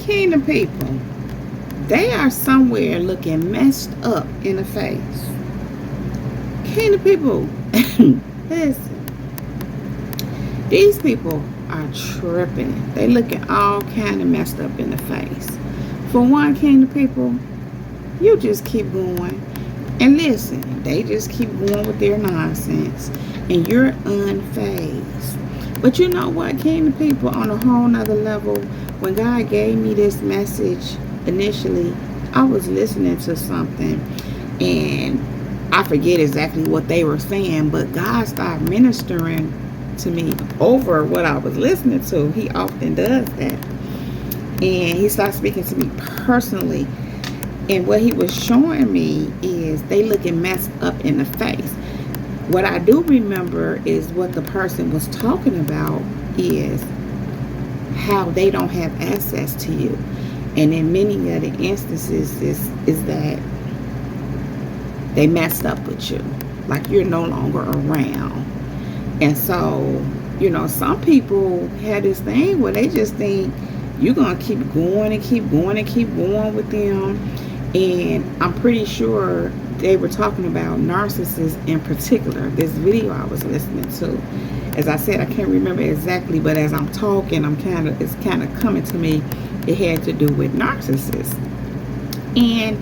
Kingdom people, they are somewhere looking messed up in the face. Kingdom people, listen, these people are tripping. They looking all kind of messed up in the face. For one, Kingdom people, you just keep going. And listen, they just keep going with their nonsense. And you're unfazed. But you know what, Kingdom people, on a whole nother level, when God gave me this message initially, I was listening to something. And I forget exactly what they were saying, but God started ministering to me over what I was listening to. He often does that. And he started speaking to me personally. And what he was showing me is they looking messed up in the face. What I do remember is what the person was talking about is how they don't have access to you. And in many of the instances is that they messed up with you. Like you're no longer around. And so, some people have this thing where they just think you're going to keep going and keep going and keep going with them. And I'm pretty sure they were talking about narcissists in particular. This video I was listening to. As I said, I can't remember exactly, but as I'm talking, it's kind of coming to me. It had to do with narcissists. And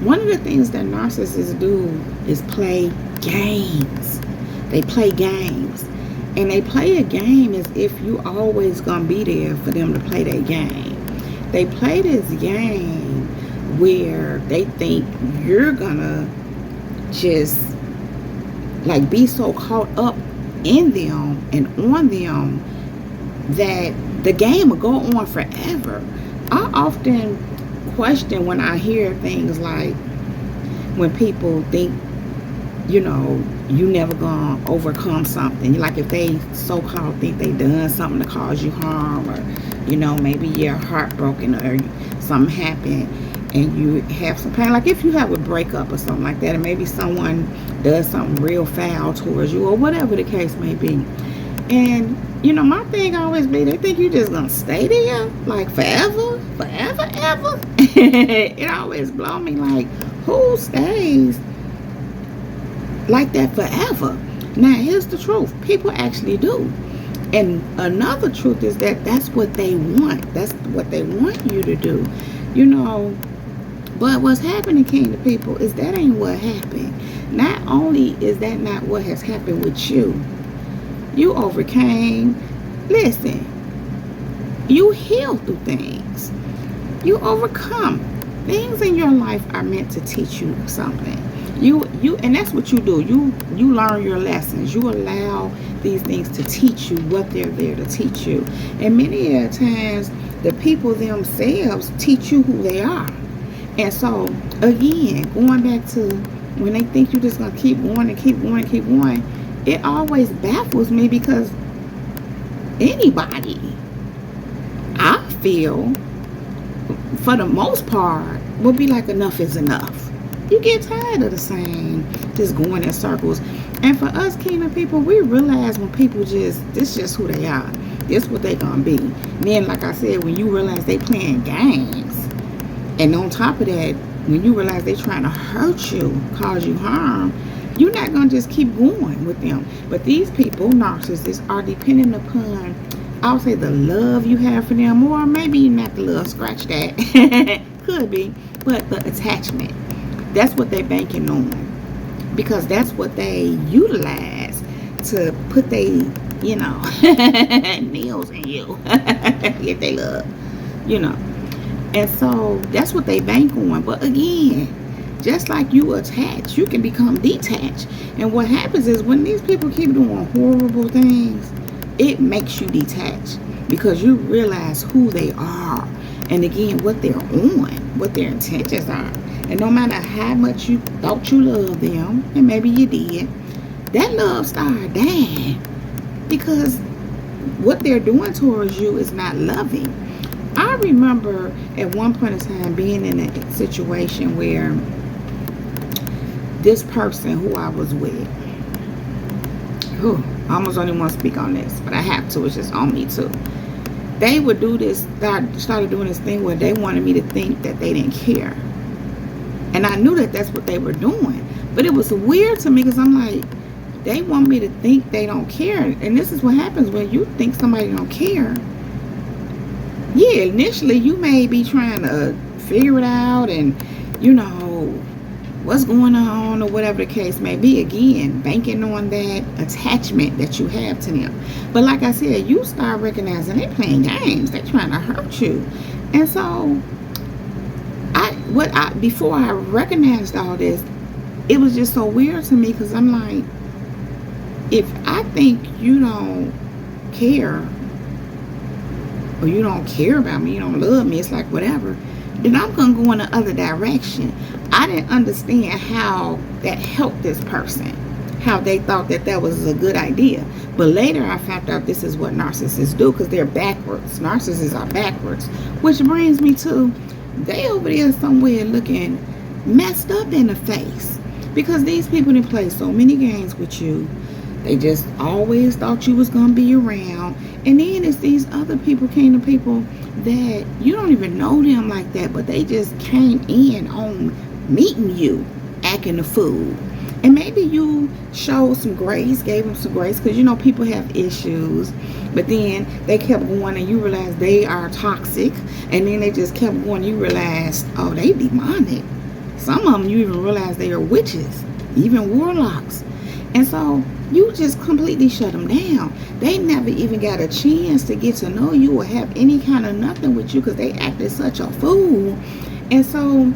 one of the things that narcissists do is play games. They play games. And they play a game as if you always gonna be there for them to play their game. They play this game where they think you're gonna just like be so caught up in them and on them that the game will go on forever. I often question when I hear things like when people think you never gonna overcome something. Like if they so-called think they done something to cause you harm, or maybe you're heartbroken or something happened and you have some pain. Like if you have a breakup or something like that, and maybe someone does something real foul towards you or whatever the case may be. And my thing always be, they think you just gonna stay there like forever ever. It always blow me like, who stays like that forever? Now here's the truth, people actually do. And another truth is that that's what they want. That's what they want you to do. But what's happening, Kingdom people, is that ain't what happened. Not only is that not what has happened with you, you overcame. Listen, you heal through things. You overcome. Things in your life are meant to teach you something. And that's what you do. You learn your lessons. You allow these things to teach you what they're there to teach you. And many of the times, the people themselves teach you who they are. And so, again, going back to when they think you're just going to keep going and keep going and keep going, it always baffles me because anybody, I feel, for the most part, will be like, enough is enough. You get tired of the same, just going in circles. And for us Kingdom people, we realize when people this just who they are. This what they gonna be. Then, like I said, when you realize they playing games, and on top of that, when you realize they trying to hurt you, cause you harm, you're not gonna just keep going with them. But these people, narcissists, are dependent upon, I'll say, the love you have for them, or maybe not the love, scratch that. Could be, but the attachment. That's what they're banking on, because that's what they utilize to put their, nails in you if they love, And so that's what they bank on. But again, just like you attach, you can become detached. And what happens is when these people keep doing horrible things, it makes you detached because you realize who they are. And again, what they're on, what their intentions are. And no matter how much you thought you loved them, and maybe you did, that love started dying because what they're doing towards you is not loving. I remember at one point in time being in a situation where this person who I was with, I almost don't even want to speak on this, but I have to, it's just on me too. they would do this, started doing this thing where they wanted me to think that they didn't care. And I knew that that's what they were doing. But it was weird to me because I'm like, they want me to think they don't care. And this is what happens when you think somebody don't care. Yeah, initially you may be trying to figure it out and, you know, what's going on or whatever the case may be. Again, banking on that attachment that you have to them. But like I said, you start recognizing they playing games. They trying to hurt you. And so, before I recognized all this, it was just so weird to me because I'm like, if I think you don't care, or you don't care about me, you don't love me, it's like whatever, then I'm going to go in the other direction. I didn't understand how that helped this person, how they thought that that was a good idea. But later I found out this is what narcissists do because they're backwards. Narcissists are backwards. Which brings me to, they over there somewhere looking messed up in the face. Because these people didn't play so many games with you. They just always thought you was going to be around. And then it's these other people, kind of people that you don't even know them like that, but they just came in on meeting you, acting a fool. And maybe you showed some grace, gave them some grace, because you know people have issues. But then they kept going and you realize they are toxic. And then they just kept going and you realize, oh, they demonic. Some of them you even realize they are witches, even warlocks. And so you just completely shut them down. They never even got a chance to get to know you or have any kind of nothing with you because they acted such a fool. And so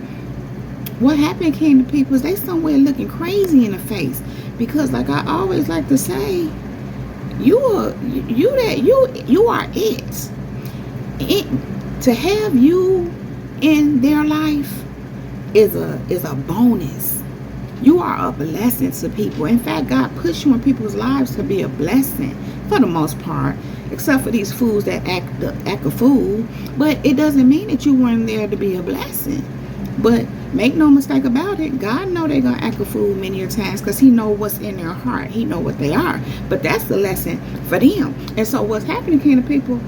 what happened came to people is they somewhere looking crazy in the face. Because like I always like to say, you are it. To have you in their life is a bonus. You are a blessing to people. In fact, God puts you in people's lives to be a blessing for the most part, except for these fools that act a fool. But it doesn't mean that you weren't there to be a blessing. But make no mistake about it, God know they're going to act a fool many a times because he know what's in their heart. He know what they are. But that's the lesson for them. And so what's happening to people,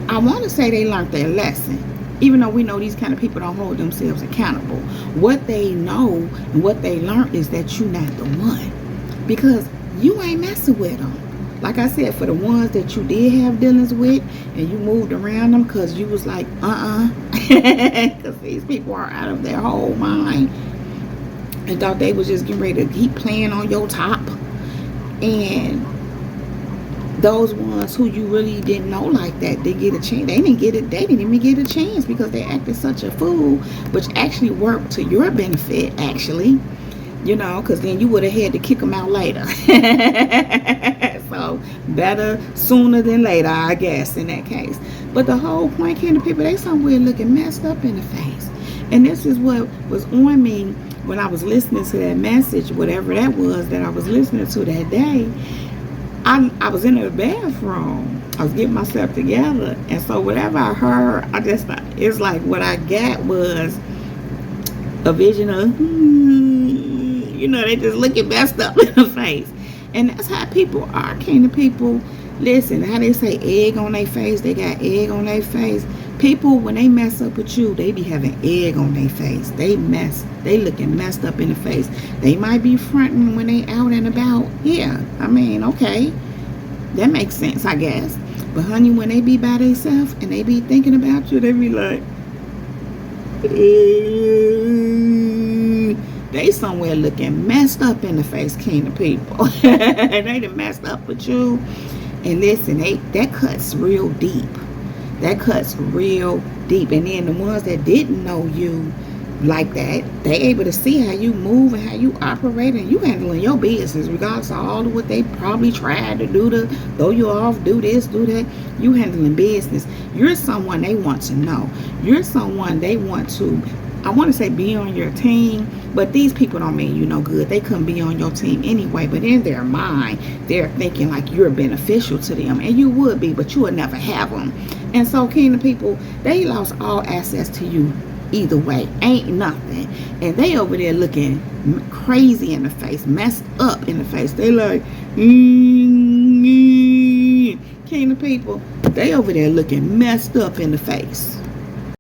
I want to say they learned their lesson. Even though we know these kind of people don't hold themselves accountable. What they know and what they learned is that you're not the one. Because you ain't messing with them. Like I said, for the ones that you did have dealings with and you moved around them because you was like, because these people are out of their whole mind and thought they was just getting ready to keep playing on your top. And those ones who you really didn't know like that, they get a chance. They didn't even get a chance because they acted such a fool, which actually worked to your benefit, actually. You know, because then you would have had to kick them out later. So, better sooner than later, I guess, in that case. But the whole point, kind of people, they somewhere looking messed up in the face. And this is what was on me when I was listening to that message, whatever that was that I was listening to that day. I was in the bathroom. I was getting myself together. And so whatever I heard, it's like what I got was a vision of, you know, they just looking messed up in the face. And that's how people are. Kind of people, listen, how they say egg on their face, they got egg on their face. People, when they mess up with you, they be having egg on their face. They looking messed up in the face. They might be fronting when they out and about. Yeah, I mean, okay. That makes sense, I guess. But honey, when they be by themselves and they be thinking about you, they be like, they somewhere looking messed up in the face, kind of people. They done messed up with you. And listen, that cuts real deep. That cuts real deep. And then the ones that didn't know you like that, they able to see how you move and how you operate, and you handling your business regardless of all of what they probably tried to do to throw you off, do this, do that. You handling business. You're someone they want to know. You're someone they want to, I want to say, be on your team. But these people don't mean you no good. They couldn't be on your team anyway. But in their mind, they're thinking like you're beneficial to them. And you would be, but you would never have them. And so, kind of people, they lost all access to you either way. Ain't nothing. And they over there looking crazy in the face, messed up in the face. They like, kind of people, They over there looking messed up in the face.